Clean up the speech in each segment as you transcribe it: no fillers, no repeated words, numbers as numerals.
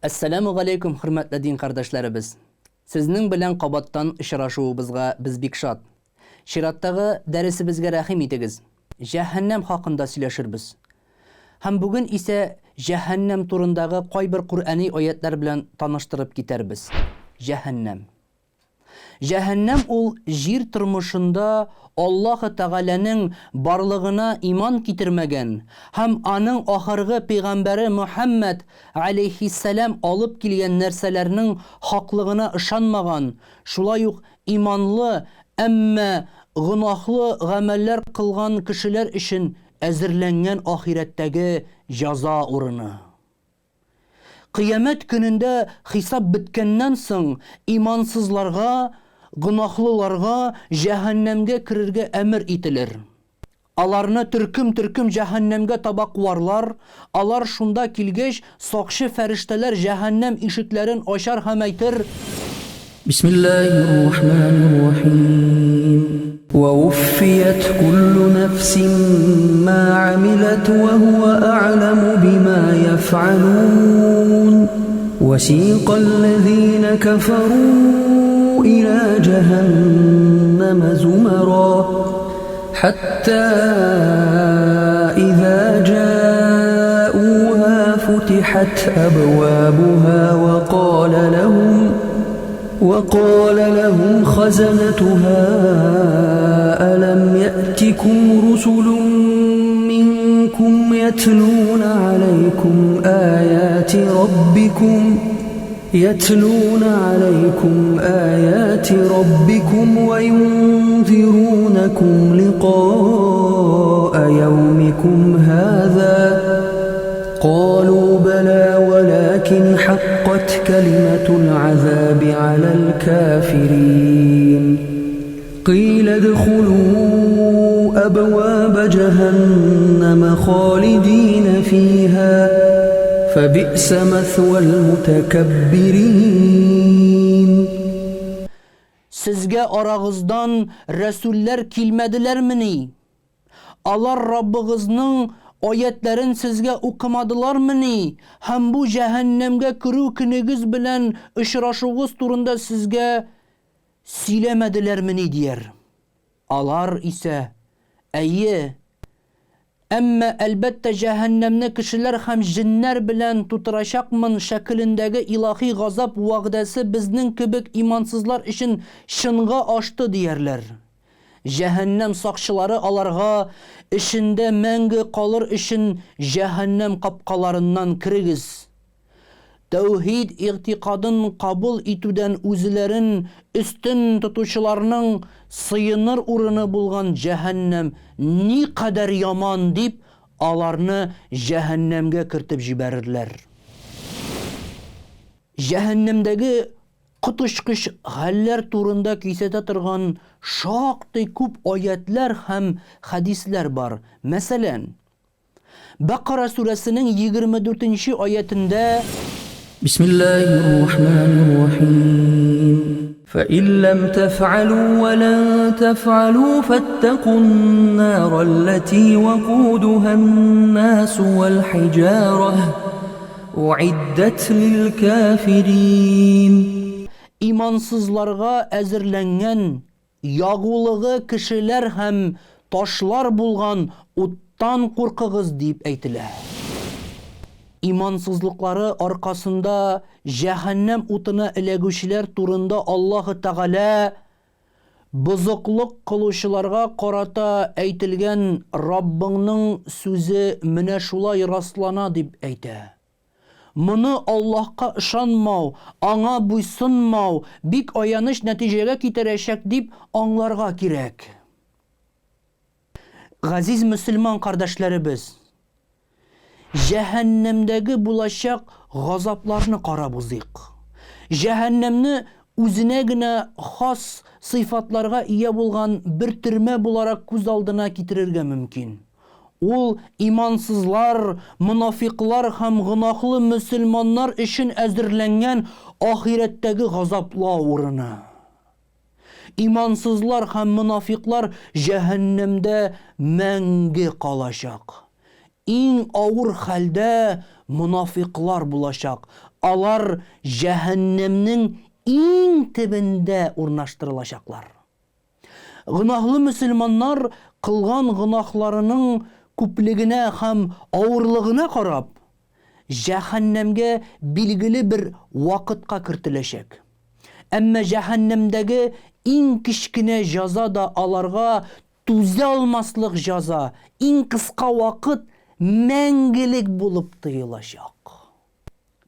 Assalamu алейкум, хөрмәтле дин кардәшләребез. Сезнең белән кабаттан очрашуыбызга без бик шат. Чираттагы дәресебезгә рәхим итегез. Җәһәннәм хакында сөйләшербез. Һәм бүген исә җәһәннәм турындагы кайбер Куръани аятлар белән таныштырып китәрбез. Җәһәннәм. Җәһәннәм ул җир тормышында Аллаһ Тәгаләнең барлыгына иман китермәгән һәм аның ахыргы пәйгамбәре Мөхәммәд алейһиссалам алып килгән нәрсәләрнең хаклыгына ышанмаган, шулай ук иманлы, әмма гынаһлы гамәлләр кылган кешеләр өчен әзерләнгән ахирәттәге җәза урыны. Кыямәт көнендә хисап беткәннән соң имансызларга, гынаһлыларга җәһәннәмгә керергә әмер ителер. Аларны төркем җәһәннәмгә таба куарлар, алар шунда килгәч, сакчы фәрештәләр җәһәннәм ишекләрен ачар һәм әйтер: Бисмиллаһир-рахманир-рахим. ووفيت كل نفس ما عملت وهو أعلم بما يفعلون وسيق الذين كفروا إلى جهنم زمرا حتى إذا جاءوها فتحت أبوابها وقال لهم خزنتها ألم يأتكم رسل منكم يتلون عليكم آيات ربكم وينذرونكم لقاء يومكم هذا قالوا بلى ولكن حقت كلمة العذاب على الكافرين قيل ادخلوا أبواب جهنم خالدين فيها فبئس مثوى المتكبرين. Сезгә арагыздан рәсүлләр килмәделәрмени? Алар Раббыгызның аятларын сезгә укымадылармыни? Һәм бу җәһәннәмгә керү көнегез белән очрашугыз турында сезгә сөйләмәделәрмени дияр. Алар исә: әйе, әмма әлбәттә җәһәннәмне кешеләр һәм җиннәр белән тутырачакмын шәкелендәге илаһи газап вәгъдәсе безнең кебек имансызлар өчен чынга ашты диярләр. Җәһәннәм сакчылары аларга эшендә мәңге калыр өчен җәһәннәм капкаларыннан кирегез. Тәүхид игътикадын кабул итүдән үзләрен үстен тотучыларның сыйыныр урыны булган җәһәннәм никадәр яман дип аларны җәһәннәмгә кертеп җибәрерләр. Җәһәннәмдәге коточкыч хәлләр турында кисәтә торган шактый күп аятлар һәм хадисләр бар. Мәсәлән, Бакара сүрәсенең 24-нче аятында: Бисмиллаһир-рахманир-рахим. فإن لم تفعلوا ولن تفعلوا فاتقوا النار التي وقودها الناس والحجارة أعدت للكافرين. Имансызларга әзерләнгән ягулыгы кешеләр һәм ташлар булган уттан куркыгыз дип әйтелә. Имансызлыклары аркасында җәһәннәм утына эләгүчеләр турында Аллаһ Тәгалә бозыклык кылучыларга карата әйтелгән Раббыңның сүзе менә шулай раслана дип әйтә. Моны Аллаһка ышанмау, аңа буйсынмау бик аяныч нәтиҗәгә китерәчәк дип аңларга кирәк. Газиз мөселман кардәшләребез, җәһәннәмдәге булачак газапларны карап узыйк. Җәһәннәмне үзенә генә хас сыйфатларга ия булган бер төрмә буларак күз алдына китерергә мөмкин. Ул имансызлар, мунафиклар һәм гынаһлы мөселманнар өчен әзерләнгән ахирәттәге газаплау урыны. Имансызлар һәм мунафиклар җәһәннәмдә мәңге калачак. Иң авыр хәлдә Munafiqлар булачак. Алар җәһәннәмнең иң төбендә урнаштырылачаклар. Гынаһлы мөселманнар кылган гынаһларының күплегенә һәм авырлыгына карап, җәһәннәмгә билгеле бер вакытка кертеләчәк. Әмма җәһәннәмдәге иң кичкенә җәза да аларга түзә алмаслык җәза, иң кыска вакыт мәңгелек булып тоелачак.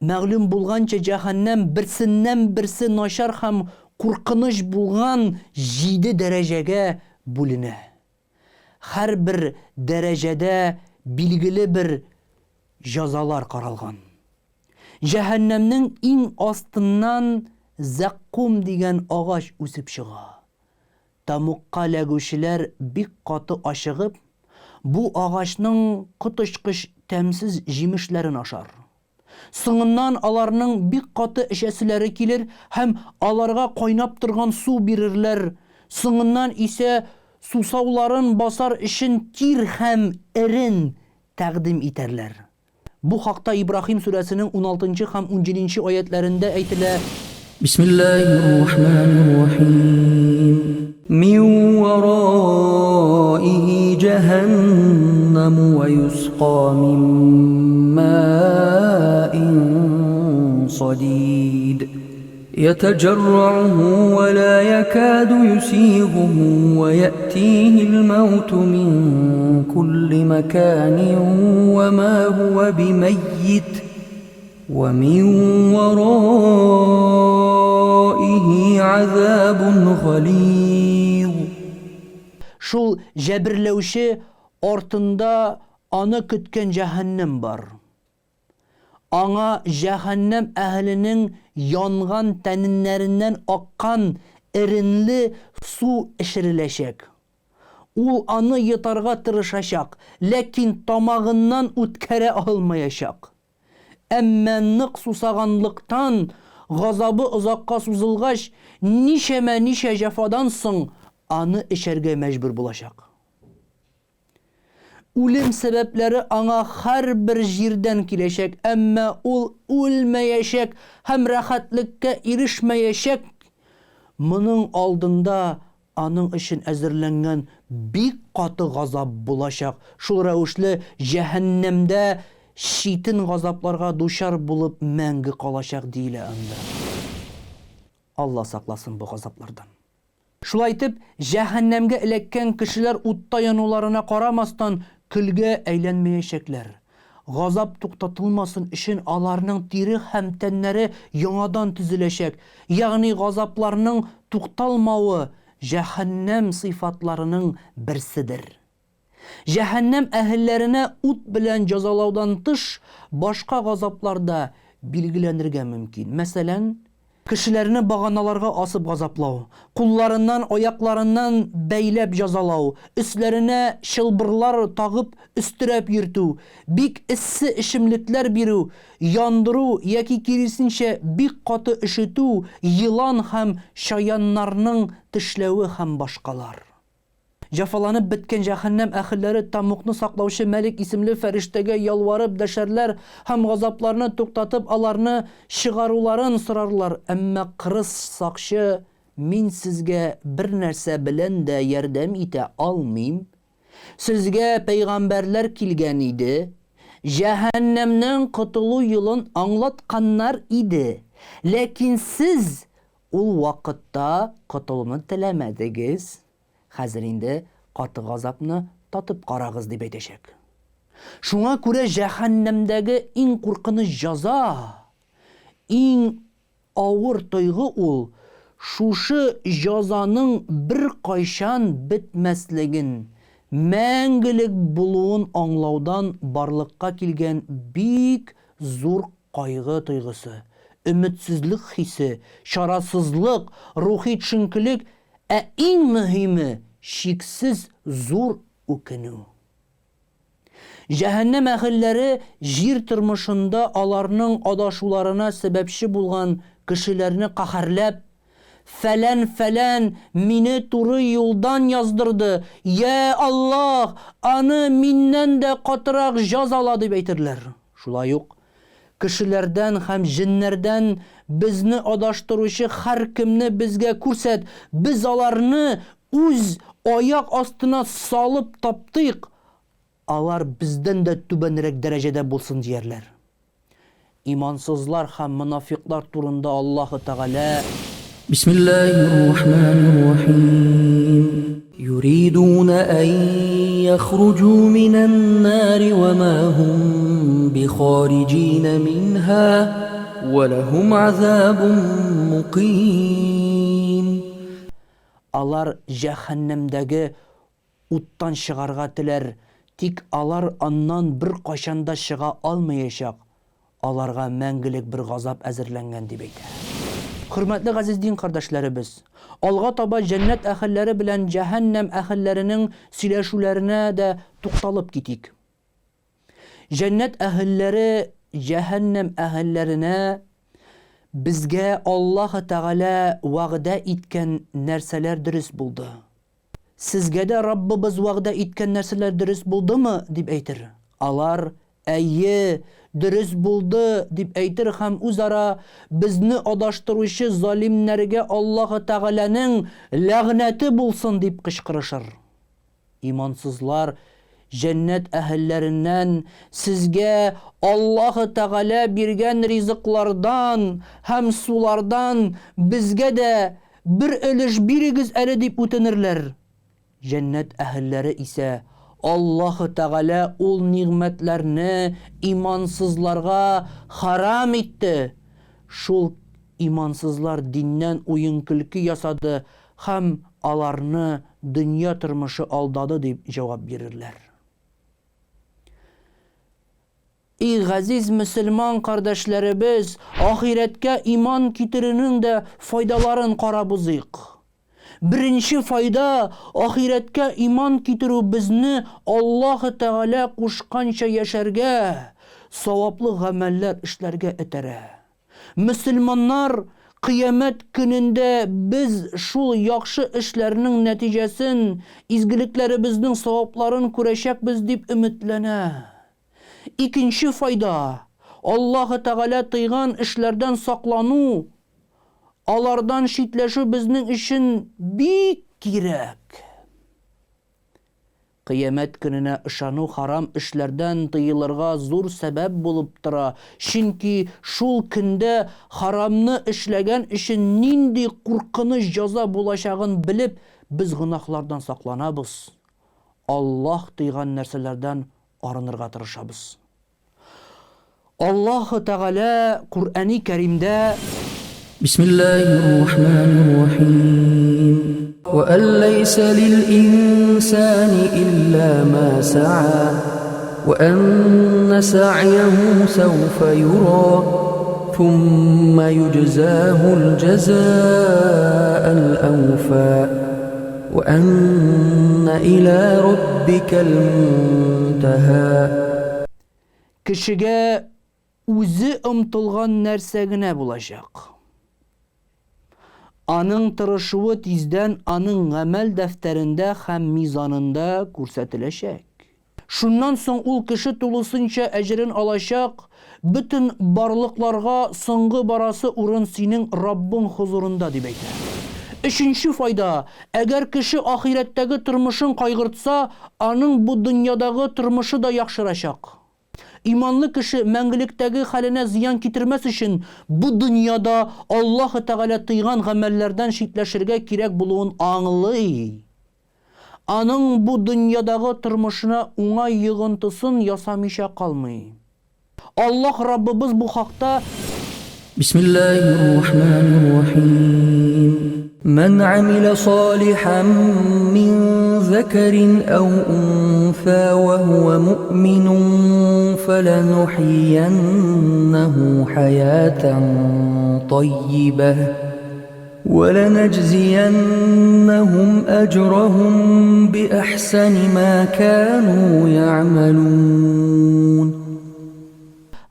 Мәгълүм булганча, җәһәннәм берсеннән-берсе начар һәм куркыныч булган 7 дәрәҗәгә бүленә. Һәр бер дәрәҗәдә билгеле бер җәзалар каралган. Җәһәннәмнең иң астыннан Зәккум дигән агач үсеп чыга. Тамукка ләгүчеләр бик каты ашыгып, бу агачның коточкыч тәмсез җимешләрен ашар. Соңыннан аларның бик каты эчәселәре килер һәм аларга кайнап торган су бирерләр. Соңыннан исә сусауларын басар өчен тир һәм ирен тәкъдим итәрләр. Бу хакта Ибрахим сүрәсенең 16 һәм 17 аятларында әйтелә: Bismillahirrahmanirrahim. Min waraihi jahannam wa yusqa min ma'in sadid. يتجرعه ولا يكاد يسيغه ويأتيه الموت من كل مكان وما هو بميت ومن ورائه عذاب غليظ. Шул җәберләүче артында аны көткән җәһәннәм бар. Аңа җәһәннәм әһленең янган тәннәреннән аккан иренле су эшереләчәк. Ул аны йотарга тырышачак, ләкин тамагыннан үткәрә алмаячак. Әмма нык сусаганлыктан газабы озакка сузылгач, ничә җәфадан соң аны эчәргә мәҗбүр булачак. Үлем сәбәпләре аңа һәр бер җирдән киләчәк, әмма ул үлмәячәк һәм рәхәтлеккә ирешмәячәк. Моның алдында аның өчен әзерләнгән бик каты газап булачак. Шул рәвешле җәһәннәмдә шитен газапларга дучар булып мәңге калачак диелә анда. Алла сакласын бу газаплардан. Шулай итеп, җәһәннәмгә эләккән кешеләр утта януларына карамастан көлгә әйләнмәячәкләр. Газап туктатылмасын өчен аларның тире һәм тәннәре яңадан төзеләчәк. Ягъни газапларның тукталмавы җәһәннәм сыйфатларының берседер. Җәһәннәм әһелләренә ут белән җәзалаудан тыш башка газаплар да билгеләнергә мөмкин. Мәсәлән, кешеләрне баганаларга асып газаплау, кулларыннан, аякларыннан бәйләп җәзалау, өсләренә чылбырлар тагып өстерәп йөртү, бик эссе эчемлекләр бирү, яндыру яки киресенчә бик каты өшетү, йылан һәм шаяннарның тешләве һәм башкалар. Җәфаланып беткән җәһәннәм әһелләре Тамукны саклаучы Мәлик исемле фәрештәгә ялварып дәшәрләр һәм газапларны туктатып аларны чыгаруларын сорарлар. Әмма кырыс сакчы: "Мин сезгә бер нәрсә белән дә ярдәм итә алмыйм. Сезгә пәйгамбәрләр килгән иде, җәһәннәмнең котылу юлын аңлатканнар иде. Ләкин сез ул вакытта котылуны теләмәдегез. Хәзер инде каты газапны татып карагыз" дип әйтәчәк. Шуңа күрә җәһәннәмдәге иң куркыныч җәза, иң авыр тойгы ул шушы җәзаның бер кайчан бетмәслеген, мәңгелек булуын аңлаудан барлыкка килгән бик зур кайгы тойгысы, өметсезлек хисе, чарасызлык, рухи төшенкелек, ә иң мөһиме шиксез зур үкенү. Җәһәннәм әһелләре җир тормышында аларның адашуларына сәбәпче булган кешеләрне каһәрләп, "Фәлән мине туры юлдан яздырды. Я Аллаһ, аны миннән дә катырак җәзала" дип әйтерләр. Шулай ук кешеләрдән һәм җиннәрдән безне адаштыручы һәр кемне безгә күрсәт. Без аларны үз аяк астына салып таптыйк. Алар бездән дә түбәнрәк дәрәҗәдә булсын диярләр. Имансызлар һәм мунафиклар турында Аллаһу Тәгалә بسم الله الرحمن الرحيم يريدون أن يخرجوا من النار وما هم بخارجين منها ولهم عذاب مقيم. алар җәһәннәмдәге уттан чыгарга теләр, тик алар аннан бер кайчанда чыга алмаячак. Аларга мәңгелек бер газап әзерләнгән дип әйтә. Хөрмәтле газиз дин кардәшләребез, алга таба җәннәт әһелләре белән җәһәннәм әһелләренең сөйләшүләренә дә тукталып китик. Җәннәт әһелләре җәһәннәм әһелләренә безгә Аллаһу Тәгалә вәгъдә иткән нәрсәләр дөрес булды. Сезгә дә Раббыбыз вәгъдә иткән нәрсәләр дөрес булдымы дип әйтер. Алар әйе, дөрес булды дип әйтер һәм үзара безне адаштыручы залимнәргә Аллаһу Тәгаләнең ләгънәте булсын дип кычкырышыр. Имансызлар җәннәт әһелләреннән сезгә Аллаһу Тәгалә биргән ризыклардан һәм сулардан безгә дә бер өлеш бирегез әле дип үтенерләр. Җәннәт әһелләре исә Аллаһу Тәгалә ул ниғмәтләрне имансызларга харам итте. Шул имансызлар диннән уен көлке ясады һәм аларны дөнья тормышы алдады дип җавап бирерләр. И газиз мөселман кардәшләребез, ахирәткә иман китерүнең дә файдаларын карап узыйк. Беренче файда, ахирәткә иман китерү безне Аллаһу Тәгалә кушканча яшәргә, саваплы гамәлләр эшләргә этәрә. Мөселманнар Кыямәт көнендә без шул яхшы эшләрнең нәтиҗәсен, изгелекләребезнең савапларын күрәчәкбез дип өметләнә. Икенче файда, Аллаһу Тәгалә тыйган эшләрдән саклану, алардан шитләшү безнең өчен бик кирәк. Кыямәт көненә ышану харам эшләрдән тыелырга зур сәбәп булып тора. Чөнки шул көндә харамны эшләгән өчен нинди куркыныч җәза булачагын белеп, без гөнаһлардан сакланабыз. Аллаһ тыйган нәрсәләрдән арынырга тырышабыз. Аллаһу Тәгалә Куръани Кәримдә بسم الله الرحمن الرحيم وأن ليس للإنسان إلا ما سعى وأن سعيه سوف يرى ثم يجزاه الجزاء الأوفى وأن إلى ربك المنتهى. Кешегә үзе омтылган нәрсә генә булачак. Аның тырышуы тиздән аның гамәл дәфтәрендә һәм мизанында күрсәтеләчәк. Шуннан соң ул кеше тулысынча әҗрен алачак, бөтен барлыкларга соңгы барасы урын синең Раббың хузурында дип әйтә. Өченче файда, әгәр кеше ахирәттәге тормышын кайгыртса, аның бу дөньядагы тормышы да яхшырачак. Иманлы кеше мәңгелектәге хәленә зыян китермәс өчен бу дөньяда Аллаһу Тәгалә тыйган гамәлләрдән шитләшергә кирәк булуын аңлый. Аның бу дөньядагы тормышына уңай йогынтысын ясамыйча калмый. Аллаһ Раббыбыз бу хакта بسم الله الرحمن الرحيم من عمل صالحا من ذكر أو أنثى وهو مؤمن فلنحيينه حياة طيبة ولنجزينهم أجرهم بأحسن ما كانوا يعملون.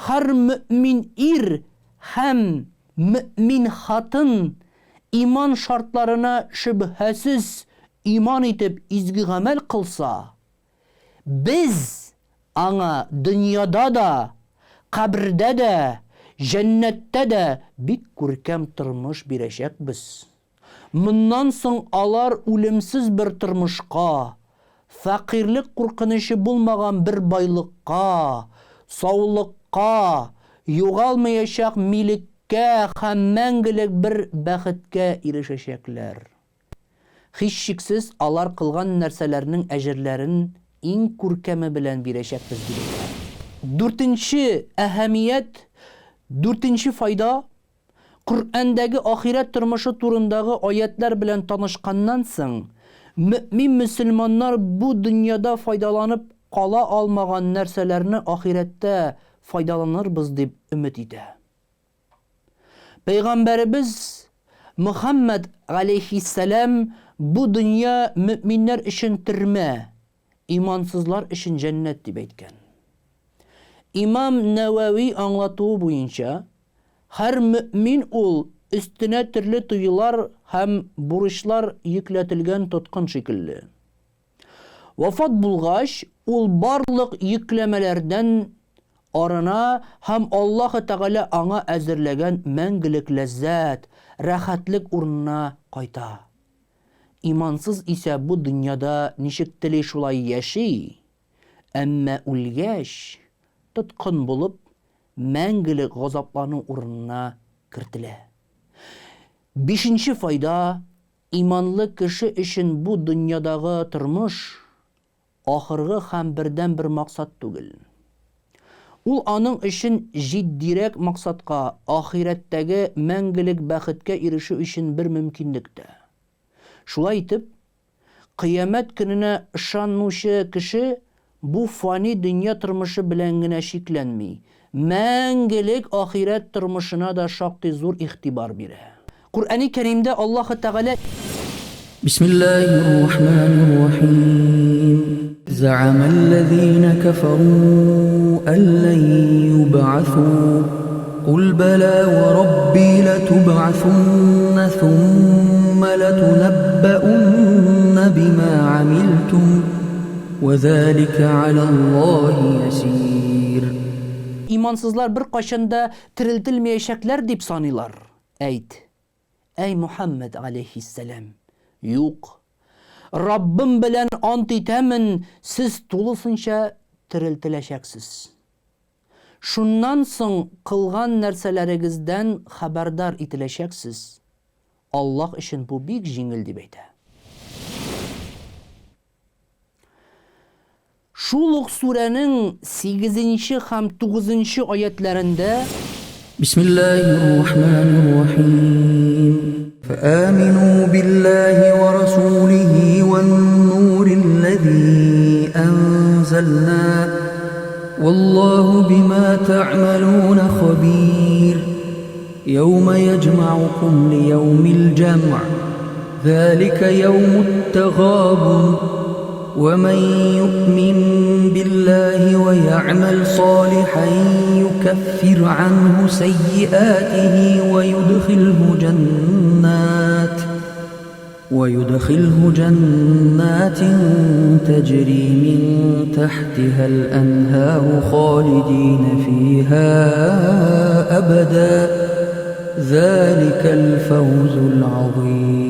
һәр мөмин ир һәм мөмин хатын иман шартларына шөбһәсез иман итеп изге гамәл кылса, без аңа дөньяда да, кабрдә дә, җәннәттә дә бик күркәм тормыш бирәчәкбез. Моннан соң алар үлемсез бер тормышка, фәкыйрлек куркынычы булмаган бер байлыкка, саулыкка, югалмаячак милеккә һәм мәңгелек бер бәхеткә ирешәчәкләр. Һичшиксез алар кылган нәрсәләрнең әҗерләрен иң күркәме белән бирәчәкбез дип. Дүртенче әһәмият, дүртенче файда, Коръәндәге ахирет тормышы турындагы аятлар белән танышканнан соң, мөэмин мөселманнар бу дөньяда файдаланып кала алмаган нәрсәләрне ахирәттә файдаланырбыз дип өмет итә. Пәйгамбәребез Мөхәммәд алейхиссалам бу дөнья мөэминнәр өчен төрмә, имансызлар өчен җәннәт дип әйткән. Имам Нәвави аңлатуы буенча, һәр мөэмин ул өстенә төрле туйлар һәм бурычлар йөкләтелгән тоткын шикелле. Вафат булгач, ул барлык йөкләмәләрдән арына һәм Аллаһ Тәгалә аңа әзерләгән мәңгелек ләззәт, рәхәтлек урынына кайта. Имансыз исә бу дөньяда ничек тели шулай яши, әмма үлгәч, тоткын булып, мәңгелек газаплану урынына кертелә. Бишенче файда, иманлы кеше өчен бу дөньядагы тормыш ахыргы һәм бердән бер максат түгел. Ул аның өчен җитдирәк максатка, ахирәттәге мәңгелек бәхеткә ирешү өчен бер мөмкинлектә. Шулай итеп, кыямәт көненә ышанучы кеше бу фани дөнья тормышы белән генә шикләнми, мәңгелек ахирет тормышына да шактый зур игътибар бирә. Куръани Кәримдә Аллаһ Тәгалә بسم الله الرحمن الرحيم زعم الذين كفروا أن لن يبعثوا قل بلى وربي لتبعثن ثم لتنبؤن بما عملتم وذلك على الله يسير. İmansızlar bir qaşanda tiriltilməyəcəklər deyib sanırlar. Әйт, ey Muhammed aleyhisselam, юк. Rabbim белән ант итәмен, сез тулысынча тирилтеләчәксез. Шуннан соң кылган нәрсәләрегездән хәбәрдар ителәчәксез. Аллаһ өчен бу бик җиңел дип әйтә. Шул ук сүрәнең 8 һәм 9 аятларында بسم الله الرحمن الرحيم فآمنوا بالله ورسوله والنور الذي أنزلنا والله بما تعملون خبير يوم يجمعكم ليوم الجمع ذلك يوم التغابن ومن يؤمن بالله ويعمل صالحا يكفر عنه سيئاته ويدخله جنات تجري من تحتها الأنهار خالدين فيها أبدا ذلك الفوز العظيم.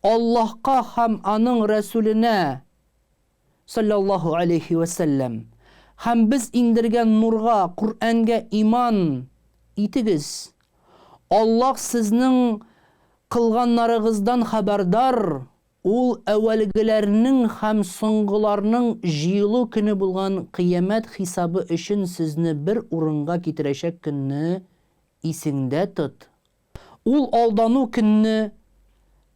Аллаһка һәм аның Рәсүленә саллаллаһу алейхи ва саллям һәм без индергән нурга, Куръанга иман итегез. Аллаһ сезнең кылганнарыгыздан хәбәрдар, ул әвәлгеләрнең һәм соңгыларның җыелу көне булган кыямәт хисабы өчен сезне бер урынга китерәчәк көнне исеңдә тот. Ул алдану көнне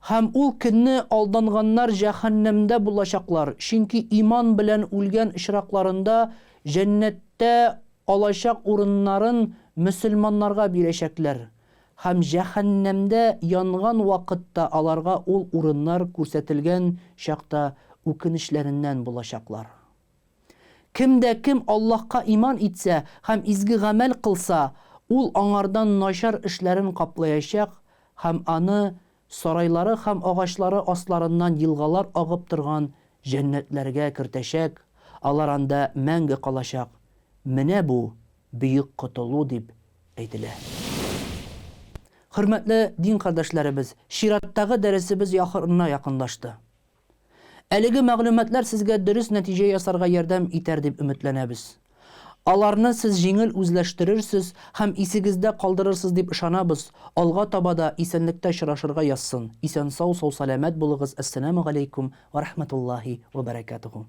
һәм ул көнне алданганнар җәһәннәмдә булачаклар, чөнки иман белән үлгән ишракларында җәннәттә алачак урыннарын мөселманнарга бирәчәкләр. Һәм җәһәннәмдә янган вакытта аларга ул урыннар күрсәтелгән чакта үкенечләреннән булачаклар. Кемдә кем Аллаһка иман итсә һәм изге гамәл кылса, ул аңардан начар эшләрен каплаячак һәм аны сарайлары һәм агачлары асларыннан елгалар агып торган җәннәтләргә кертәчәк, алар анда мәңге калачак, Менә бу бөек котылу дип әйтелә. Хөрмәтле дин кардәшләребез, чираттагы дәресебез яхырына якынлашты. Әлеге мәгълүматлар сезгә дөрес нәтиҗә ясарга ярдәм итәр дип өметләнәбез. Аларны сез җиңел үзләштерерсез һәм исегездә калдырырсыз дип ышанабыз. Алга таба да исәнлектә очрашырга язсын. Исән сау сәламәт булыгыз. Ассаламу алейкум ва рахматуллаһи ва баракатуху.